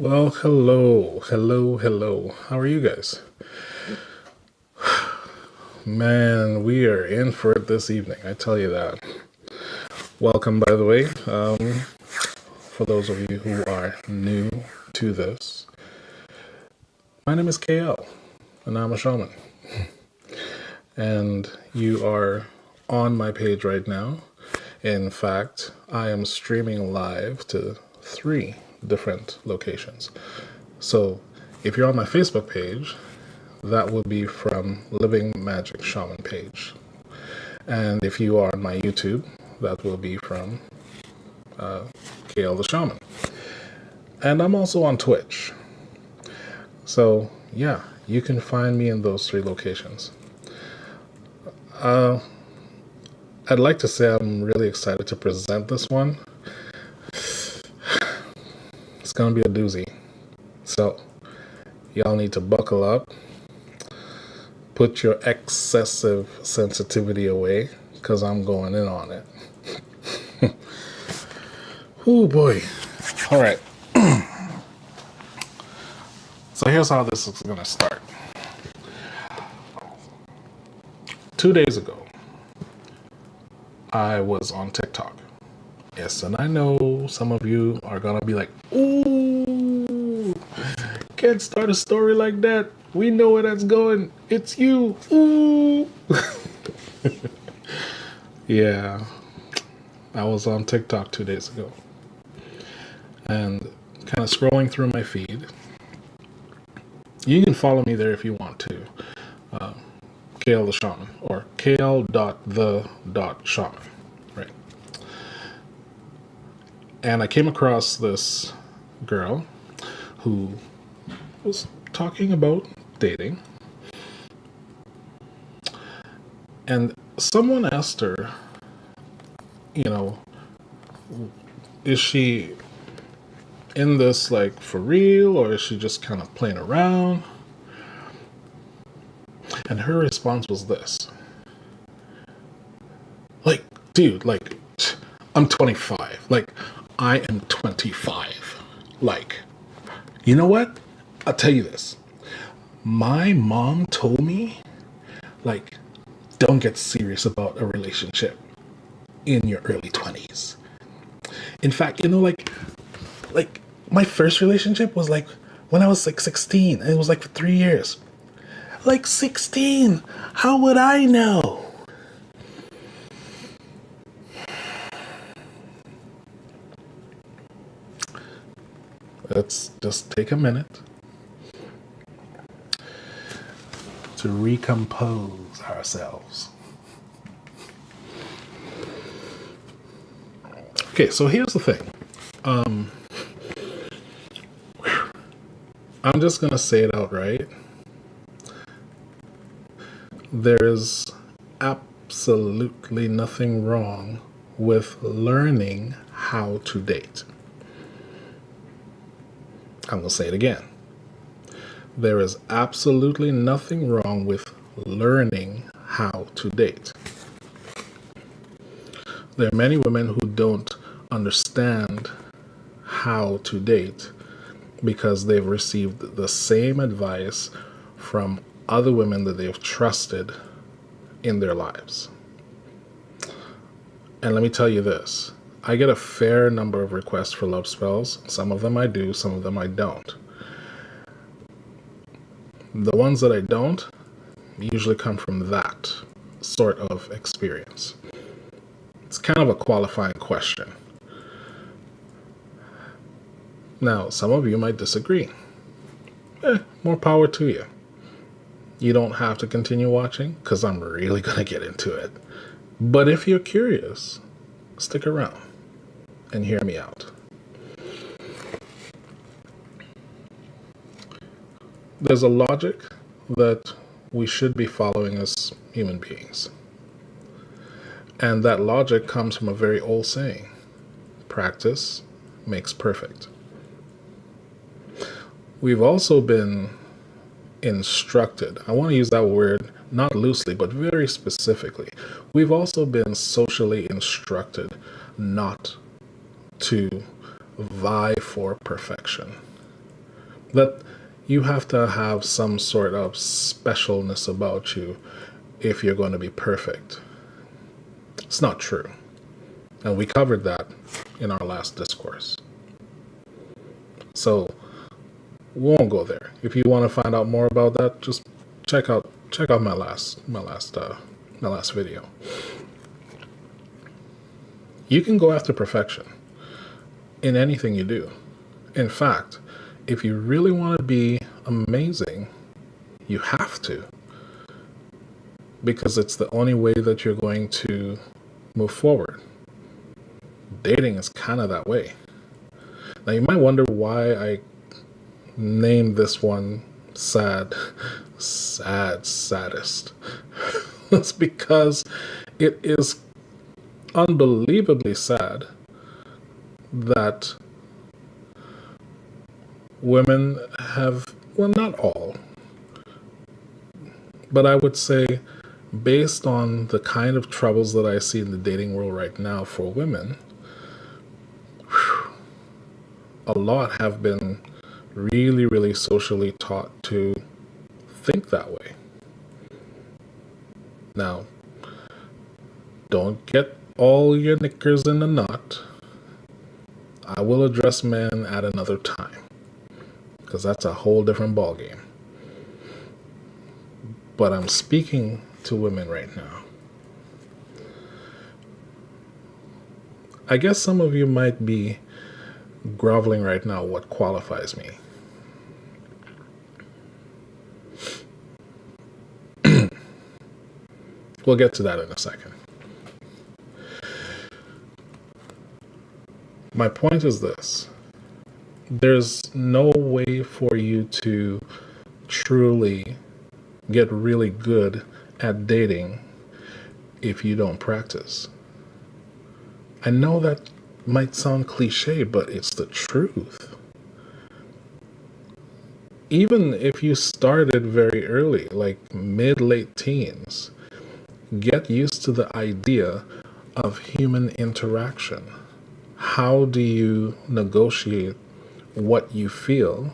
Well, hello, hello, hello. How are you guys? Man, we are in for it this evening, I tell you that. Welcome, by the way, for those of you who are new to this. My name is KL, and I'm a shaman. And you are on my page right now. In fact, I am streaming live to 3 different locations. So if you're on my Facebook page, that will be from Living Magic Shaman page. And if you are on my YouTube, that will be from KL the Shaman. And I'm also on Twitch. So yeah, you can find me in those 3 locations. I'd like to say I'm really excited to present this one. It's gonna be a doozy. So y'all need to buckle up. Put your excessive sensitivity away, because I'm going in on it. Oh boy. All right. So here's how this is going to start. 2 days ago, I was on TikTok. Yes, and I know some of you are going to be like, ooh, can't start a story like that. We know where that's going. It's you. Ooh. Yeah, I was on TikTok 2 days ago. And kind of scrolling through my feed. You can follow me there if you want to. KL the Shaman, or KL.the.shaman, right? And I came across this girl who was talking about dating. And someone asked her, is she in this like for real, or is she just kind of playing around? And her response was this. Like, dude, like, I'm 25. Like, I am 25. Like, you know what? I'll tell you this. My mom told me, like, don't get serious about a relationship in your early 20s. In fact, like my first relationship was like when I was like 16, and it was like for 3 years. Like 16, how would I know? Let's just take a minute to recompose ourselves. Okay, so here's the thing. I'm just going to say it outright. There is absolutely nothing wrong with learning how to date. I'm going to say it again. There is absolutely nothing wrong with learning how to date. There are many women who don't understand how to date because they've received the same advice from other women that they've trusted in their lives. And let me tell you this. I get a fair number of requests for love spells. Some of them I do, some of them I don't. The ones that I don't usually come from that sort of experience. It's kind of a qualifying question. Now, some of you might disagree. More power to you. You don't have to continue watching, because I'm really going to get into it. But if you're curious, stick around and hear me out. There's a logic that we should be following as human beings. And that logic comes from a very old saying: practice makes perfect. We've also been instructed, I want to use that word not loosely, but very specifically. We've also been socially instructed not to vie for perfection. that you have to have some sort of specialness about you if you're going to be perfect. It's not true. And we covered that in our last discourse. So we won't go there. If you want to find out more about that, just check out my last video. You can go after perfection in anything you do. In fact, if you really want to be amazing, you have to, because it's the only way that you're going to move forward. Dating is kind of that way. Now you might wonder why I named this one Sad Saddest. It's because it is unbelievably sad that women have, well, not all, but I would say based on the kind of troubles that I see in the dating world right now for women, a lot have been really, really socially taught to think that way. Now, don't get all your knickers in a knot. I will address men at another time, because that's a whole different ballgame. But I'm speaking to women right now. I guess some of you might be groveling right now what qualifies me. We'll get to that in a second. My point is this. There's no way for you to truly get really good at dating if you don't practice. I know that might sound cliche, but it's the truth. Even if you started very early, like mid-late teens, get used to the idea of human interaction. How do you negotiate what you feel?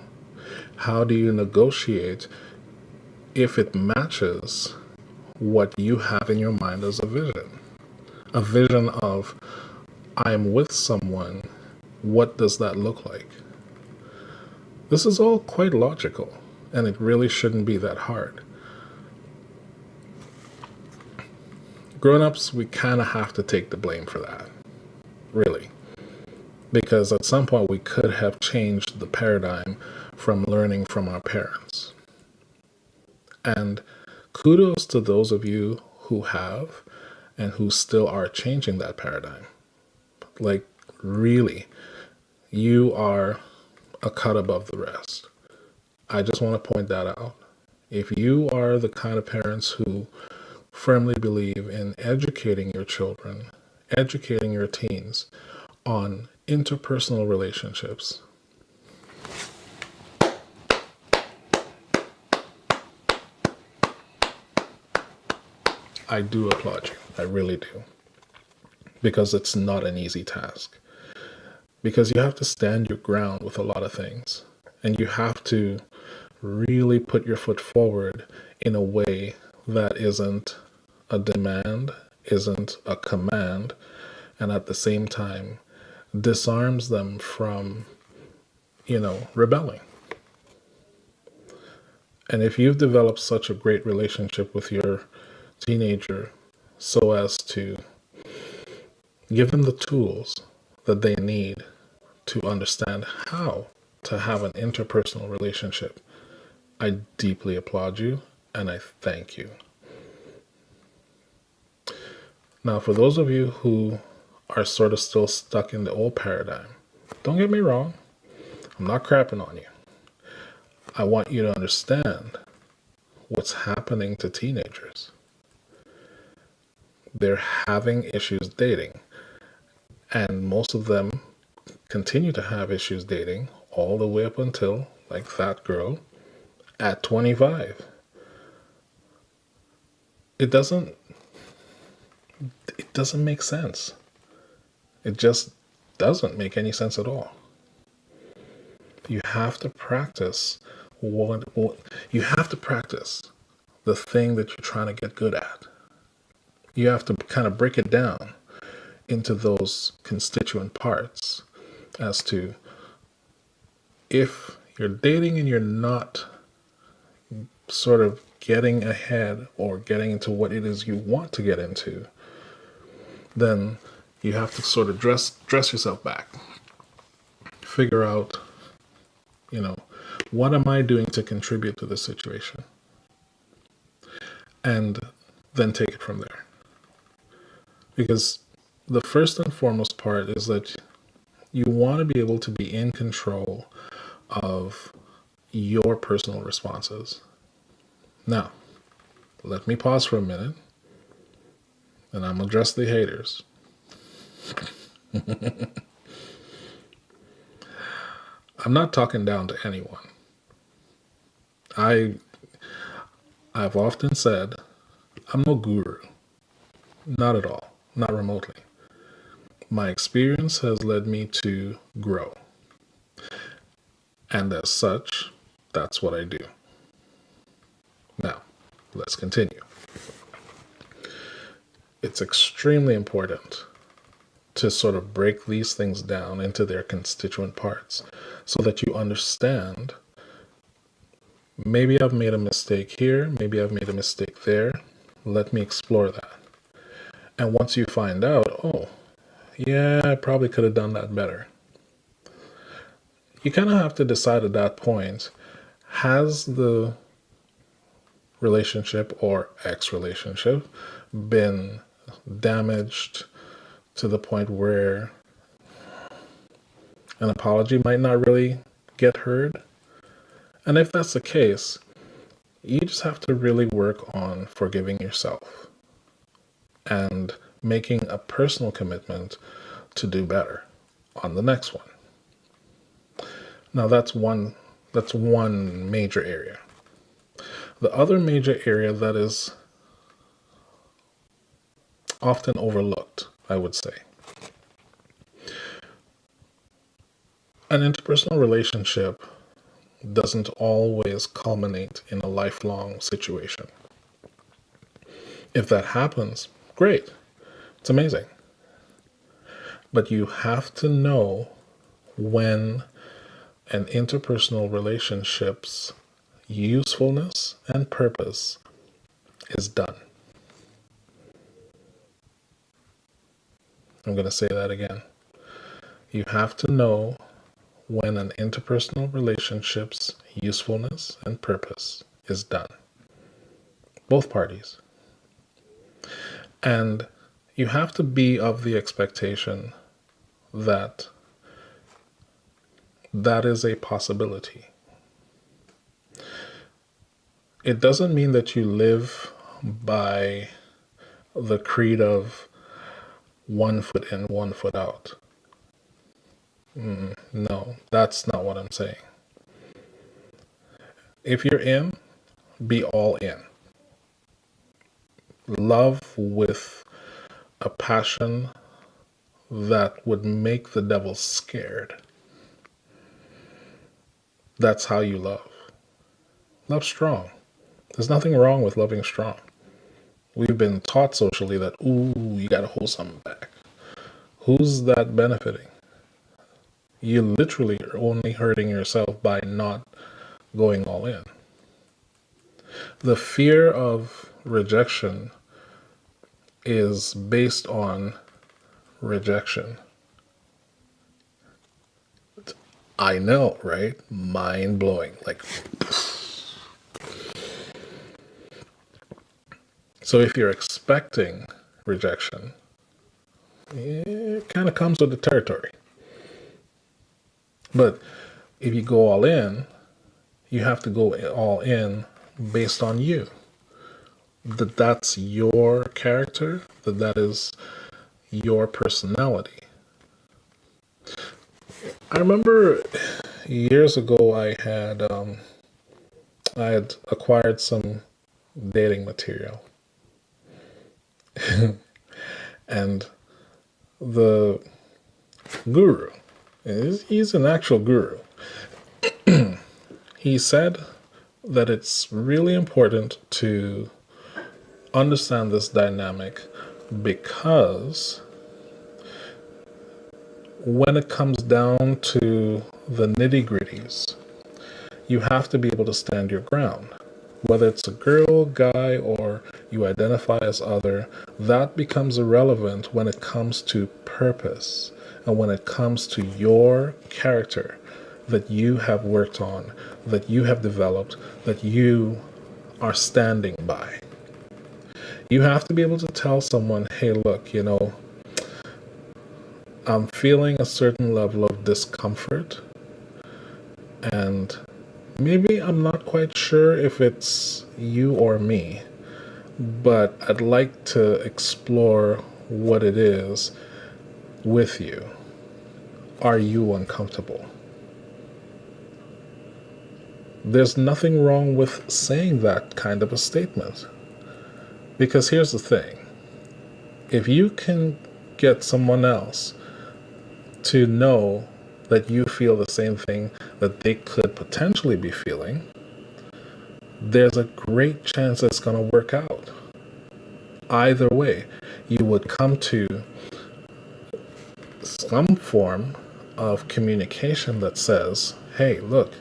How do you negotiate if it matches what you have in your mind as a vision? A vision of, I'm with someone, what does that look like? This is all quite logical, and it really shouldn't be that hard. Grown-ups, we kind of have to take the blame for that, really. Because at some point we could have changed the paradigm from learning from our parents. And kudos to those of you who have and who still are changing that paradigm. Like, really, you are a cut above the rest. I just want to point that out. If you are the kind of parents who firmly believe in educating your children, educating your teens on interpersonal relationships, I do applaud you. I really do. Because it's not an easy task. Because you have to stand your ground with a lot of things. And you have to really put your foot forward in a way that isn't a demand, isn't a command, and at the same time disarms them from, rebelling. And if you've developed such a great relationship with your teenager so as to give them the tools that they need to understand how to have an interpersonal relationship, I deeply applaud you and I thank you. Now, for those of you who are sort of still stuck in the old paradigm, don't get me wrong, I'm not crapping on you. I want you to understand what's happening to teenagers. They're having issues dating, and most of them continue to have issues dating all the way up until, like that girl, at 25. It doesn't make sense. It just doesn't make any sense at all. You have to practice what you have to practice the thing that you're trying to get good at. You have to kind of break it down into those constituent parts as to if you're dating and you're not sort of getting ahead or getting into what it is you want to get into, then you have to sort of dress yourself back. Figure out, what am I doing to contribute to the situation? And then take it from there. Because the first and foremost part is that you want to be able to be in control of your personal responses. Now, let me pause for a minute, and I'm going to address the haters. I'm not talking down to anyone. I've often said I'm no guru. Not at all. Not remotely. My experience has led me to grow. And as such, that's what I do. Now, let's continue. It's extremely important to sort of break these things down into their constituent parts so that you understand, maybe I've made a mistake here, maybe I've made a mistake there. Let me explore that. And once you find out, oh, yeah, I probably could have done that better, you kind of have to decide at that point, has the relationship or ex-relationship been damaged to the point where an apology might not really get heard? And if that's the case, you just have to really work on forgiving yourself and making a personal commitment to do better on the next one. Now that's one major area. The other major area that is often overlooked, I would say. An interpersonal relationship doesn't always culminate in a lifelong situation. If that happens, great. It's amazing. But you have to know when an interpersonal relationship's usefulness and purpose is done. I'm going to say that again. You have to know when an interpersonal relationship's usefulness and purpose is done. Both parties. And you have to be of the expectation that that is a possibility. It doesn't mean that you live by the creed of 1 foot in, 1 foot out. No, that's not what I'm saying. If you're in, be all in. Love with a passion that would make the devil scared. That's how you love. Love strong. There's nothing wrong with loving strong. We've been taught socially that, you gotta hold something back. Who's that benefiting? You literally are only hurting yourself by not going all in. The fear of rejection is based on rejection. I know, right? Mind blowing. Like, so if you're expecting rejection, it kind of comes with the territory. But if you go all in, you have to go all in based on you. That's your character, that is your personality. I remember years ago I had acquired some dating material. And the guru, he's an actual guru. he said that it's really important to understand this dynamic because when it comes down to the nitty-gritties, you have to be able to stand your ground. Whether it's a girl, guy, or you identify as other, that becomes irrelevant when it comes to purpose and when it comes to your character that you have worked on, that you have developed, that you are standing by. You have to be able to tell someone, hey, look, I'm feeling a certain level of discomfort, and maybe I'm not quite sure if it's you or me, but I'd like to explore what it is with you. Are you uncomfortable? There's nothing wrong with saying that kind of a statement. Because here's the thing. If you can get someone else to know that you feel the same thing that they could potentially be feeling, there's a great chance it's going to work out. Either way, you would come to some form of communication that says, hey, look,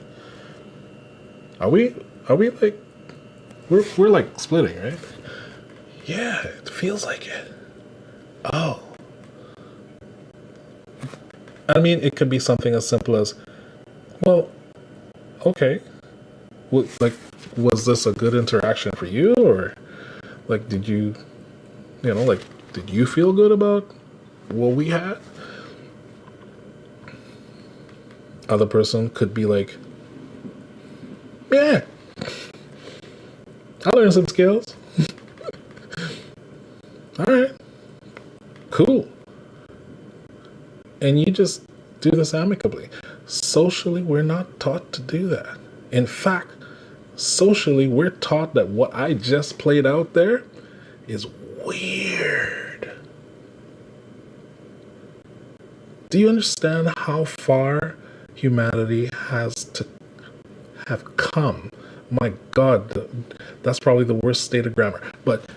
are we like, we're like splitting, right? Yeah, it feels like it. Oh. I mean, it could be something as simple as, well, okay. Was this a good interaction for you? Or, like, did you feel good about what we had? Other person could be like, yeah, I learned some skills. All right, cool. And you just do this amicably. Socially, we're not taught to do that. In fact, socially, we're taught that what I just played out there is weird. Do you understand how far humanity has to have come? My God, that's probably the worst state of grammar. But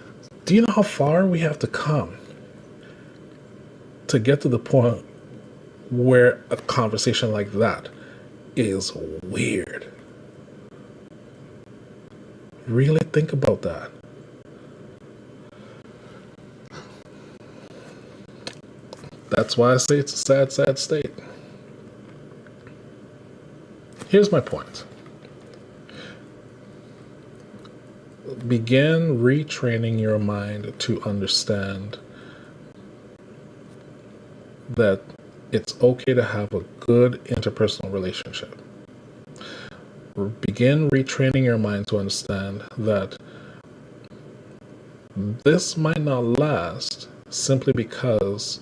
do you know how far we have to come to get to the point where a conversation like that is weird? Really think about that. That's why I say it's a sad, sad state. Here's my point. Begin retraining your mind to understand that it's okay to have a good interpersonal relationship. Begin retraining your mind to understand that this might not last simply because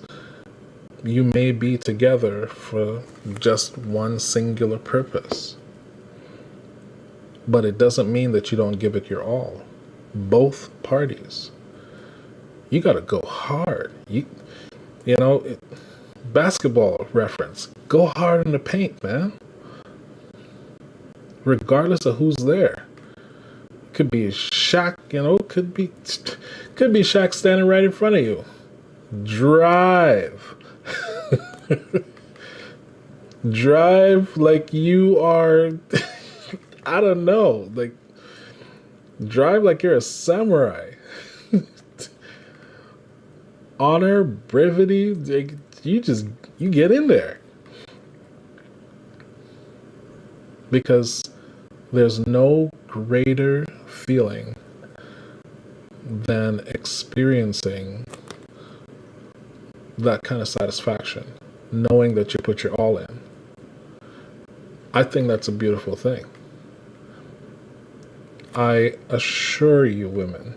you may be together for just one singular purpose. But it doesn't mean that you don't give it your all. Both parties. You got to go hard. Basketball reference. Go hard in the paint, man. Regardless of who's there. Could be Shaq, could be Shaq standing right in front of you. Drive. Drive like you are, I don't know, like drive like you're a samurai. Honor, brevity, like, you get in there. Because there's no greater feeling than experiencing that kind of satisfaction, knowing that you put your all in. I think that's a beautiful thing. I assure you, women,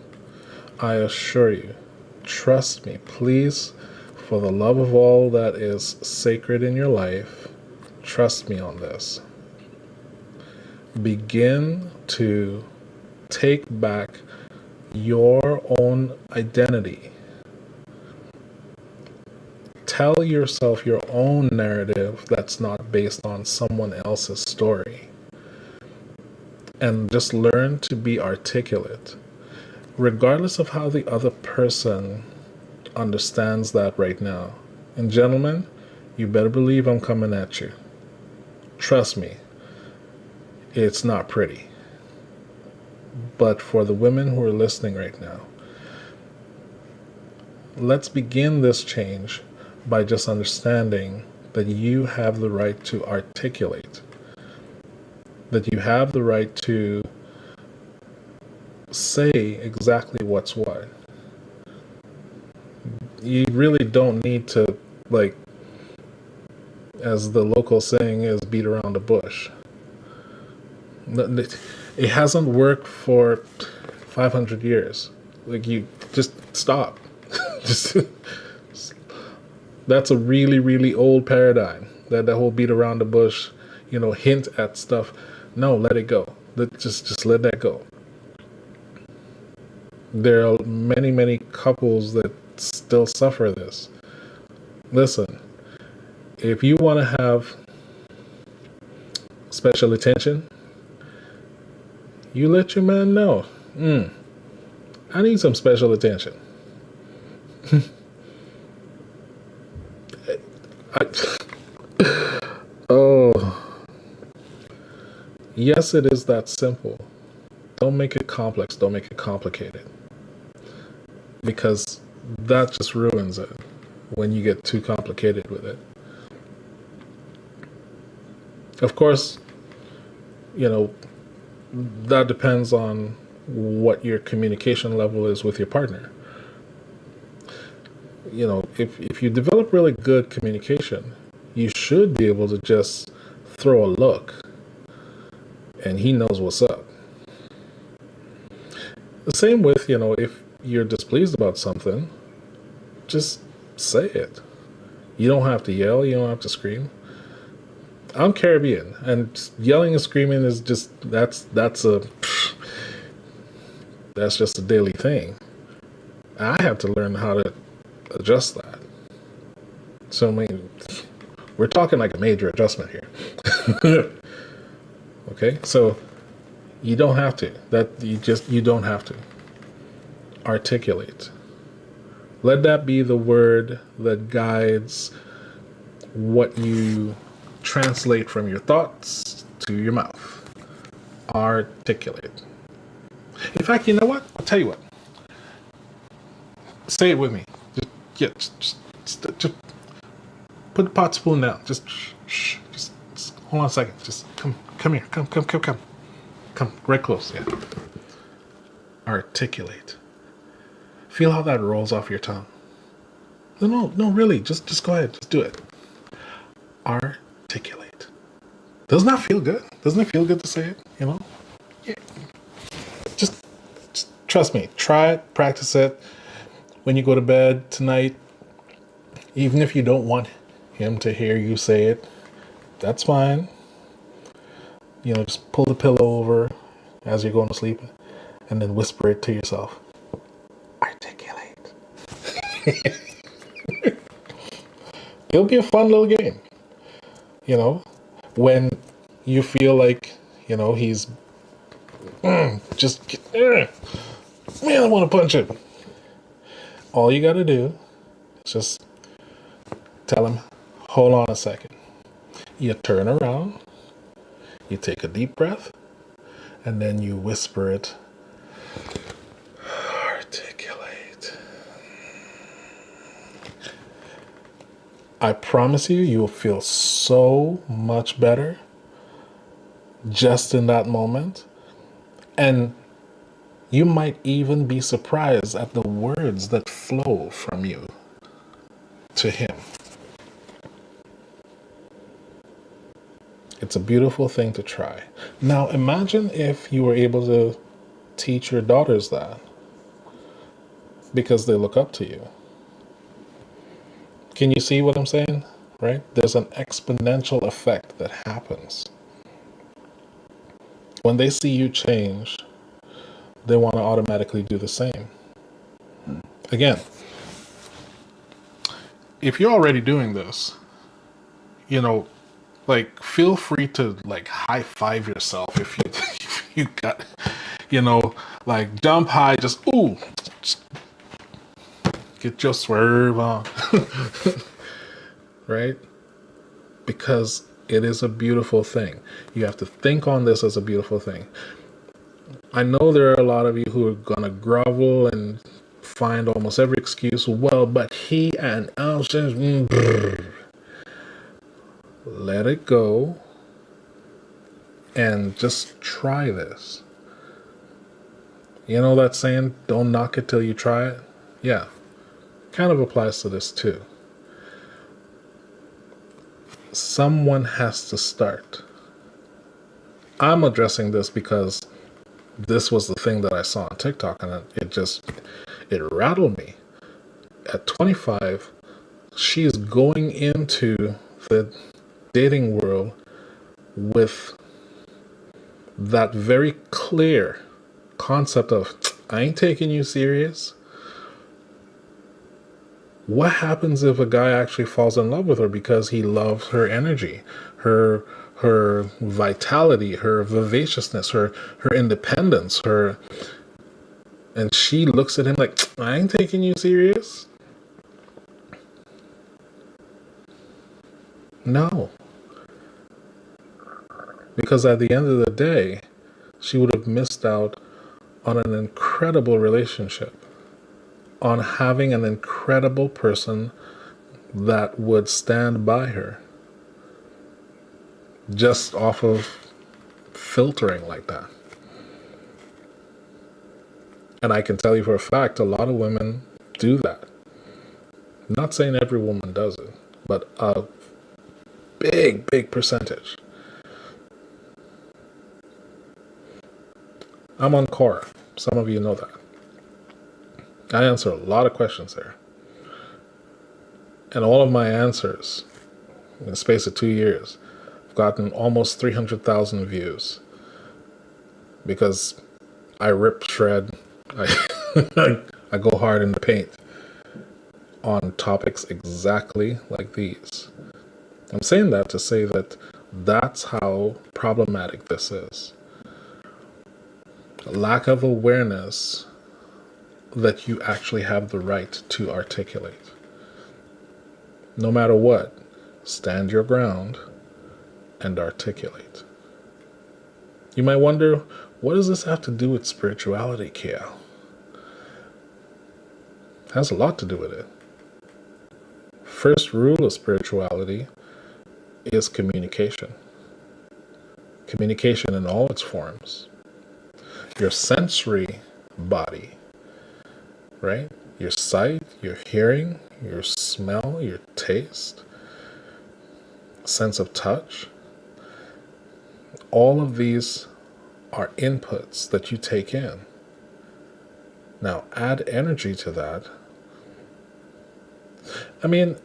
trust me, please, for the love of all that is sacred in your life, trust me on this. Begin to take back your own identity. Tell yourself your own narrative that's not based on someone else's story. and just learn to be articulate, regardless of how the other person understands that right now. And gentlemen, you better believe I'm coming at you. Trust me, it's not pretty. But for the women who are listening right now, let's begin this change by just understanding that you have the right to articulate, that you have the right to say exactly what's what. You really don't need to, like, as the local saying is, beat around the bush. It hasn't worked for 500 years. Like, you just stop. just That's a really, really old paradigm. That whole beat around the bush, hint at stuff. No, let it go. Just let that go. There are many, many couples that still suffer this. Listen, if you want to have special attention, you let your man know. I need some special attention. Oh, yes, it is that simple. Don't make it complex. Don't make it complicated. Because that just ruins it when you get too complicated with it. Of course, that depends on what your communication level is with your partner. If you develop really good communication, you should be able to just throw a look and he knows what's up. The same with, if you're displeased about something, just say it. You don't have to yell, you don't have to scream. I'm Caribbean, and yelling and screaming is just that's just a daily thing. I have to learn how to adjust that. So I mean, we're talking like a major adjustment here. Okay, so you don't have to. You don't have to articulate. Let that be the word that guides what you translate from your thoughts to your mouth. Articulate. In fact, you know what? I'll tell you what. Say it with me. Just put the pot spoon down. Just hold on a second. Just come here. Come right close. Yeah. Articulate. Feel how that rolls off your tongue. No, really. Just go ahead. Just do it. Articulate. Doesn't that feel good? Doesn't it feel good to say it? Yeah. Just trust me. Try it. Practice it. When you go to bed tonight, even if you don't want him to hear you say it, that's fine. Just pull the pillow over as you're going to sleep and then whisper it to yourself. Articulate. It'll be a fun little game. When you feel like, he's man, I want to punch him. All you got to do is just tell him, hold on a second. You turn around, you take a deep breath, and then you whisper it. Articulate. I promise you will feel so much better just in that moment. And you might even be surprised at the words that flow from you to him. It's a beautiful thing to try. Now imagine if you were able to teach your daughters that, because they look up to you. Can you see what I'm saying? Right? There's an exponential effect that happens. When they see you change, they want to automatically do the same. Again, if you're already doing this, feel free to high five yourself if You got, you know, like jump high, just ooh, just get your swerve on, right? Because it is a beautiful thing. You have to think on this as a beautiful thing. I know there are a lot of you who are going to grovel and find almost every excuse. Well, but he and Elsa, let it go and just try this. You know that saying, don't knock it till you try it? Yeah, kind of applies to this too. Someone has to start. I'm addressing this because this was the thing that I saw on TikTok, and it rattled me. At 25, she's going into the dating world with that very clear concept of, I ain't taking you serious. What happens if a guy actually falls in love with her because he loves her energy, her vitality, her vivaciousness, her independence, and she looks at him like, I ain't taking you serious? No. Because at the end of the day, she would have missed out on an incredible relationship, on having an incredible person that would stand by her, just off of filtering like that. And I can tell you for a fact, a lot of women do that. I'm not saying every woman does it, but a big percentage. I'm on Quora. Some of you know that. I answer a lot of questions there. And all of my answers, in the space of 2 years, have gotten almost 300,000 views. Because I rip, shred, I go hard in the paint on topics exactly like these. I'm saying that to say that that's how problematic this is. Lack of awareness that you actually have the right to articulate. No matter what, stand your ground and articulate. You might wonder, what does this have to do with spirituality, Kia? It has a lot to do with it. First rule of spirituality is communication. Communication in all its forms. Your sensory body, right? Your sight, your hearing, your smell, your taste, sense of touch. All of these are inputs that you take in. Now add energy to that. I mean,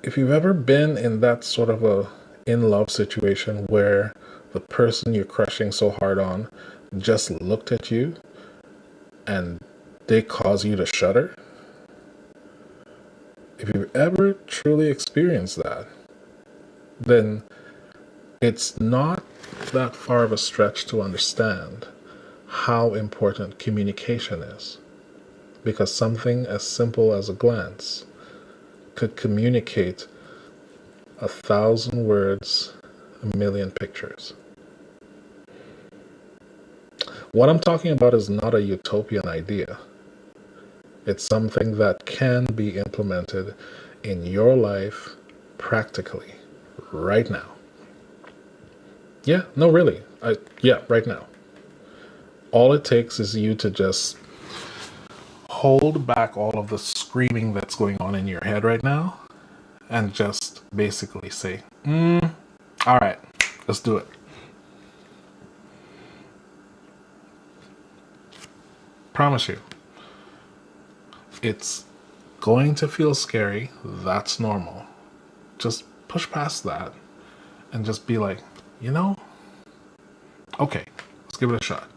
if you've ever been in that sort of a in-love situation where the person you're crushing so hard on just looked at you and they cause you to shudder. If you've ever truly experienced that, then it's not that far of a stretch to understand how important communication is. Because something as simple as a glance could communicate 1,000 words, 1,000,000 pictures. What I'm talking about is not a utopian idea. It's something that can be implemented in your life practically, right now. Yeah, no, really. Right now. All it takes is you to just hold back all of the screaming that's going on in your head right now and just basically say, all right, let's do it. Promise you. It's going to feel scary. That's normal. Just push past that and just be like, okay, let's give it a shot.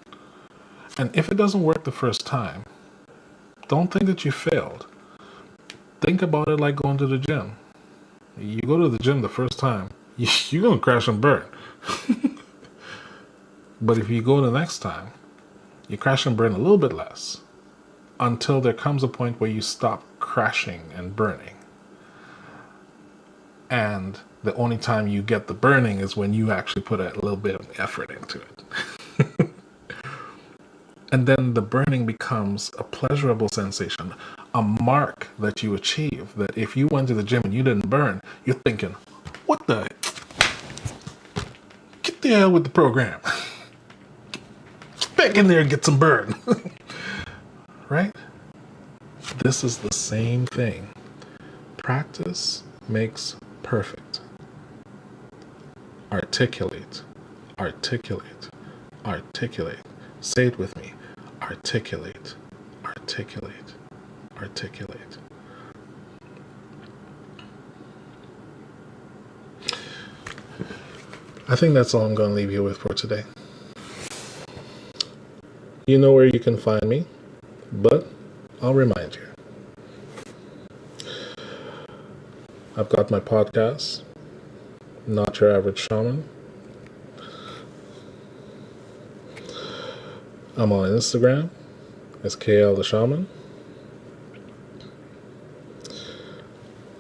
And if it doesn't work the first time, don't think that you failed. Think about it like going to the gym. You go to the gym the first time, you're going to crash and burn. But if you go the next time, you crash and burn a little bit less until there comes a point where you stop crashing and burning. And the only time you get the burning is when you actually put a little bit of effort into it. And then the burning becomes a pleasurable sensation, a mark that you achieve, that if you went to the gym and you didn't burn, you're thinking, what the? Get the hell with the program. Get back in there and get some burn. Right? This is the same thing. Practice makes perfect. Articulate, articulate, articulate. Say it with me. Articulate, articulate, articulate. I think that's all I'm going to leave you with for today. You know where you can find me, but I'll remind you. I've got my podcast, Not Your Average Shaman. I'm on Instagram as KL the Shaman.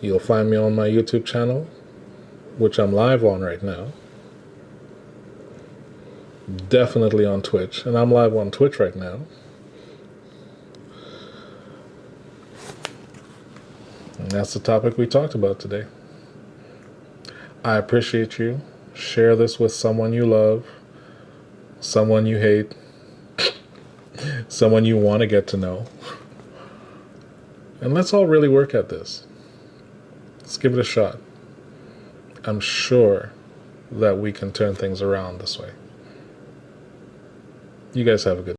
You'll find me on my YouTube channel, which I'm live on right now. Definitely on Twitch, and I'm live on Twitch right now. And that's the topic we talked about today. I appreciate you. Share this with someone you love, someone you hate, someone you want to get to know. And let's all really work at this. Let's give it a shot. I'm sure that we can turn things around this way. You guys have a good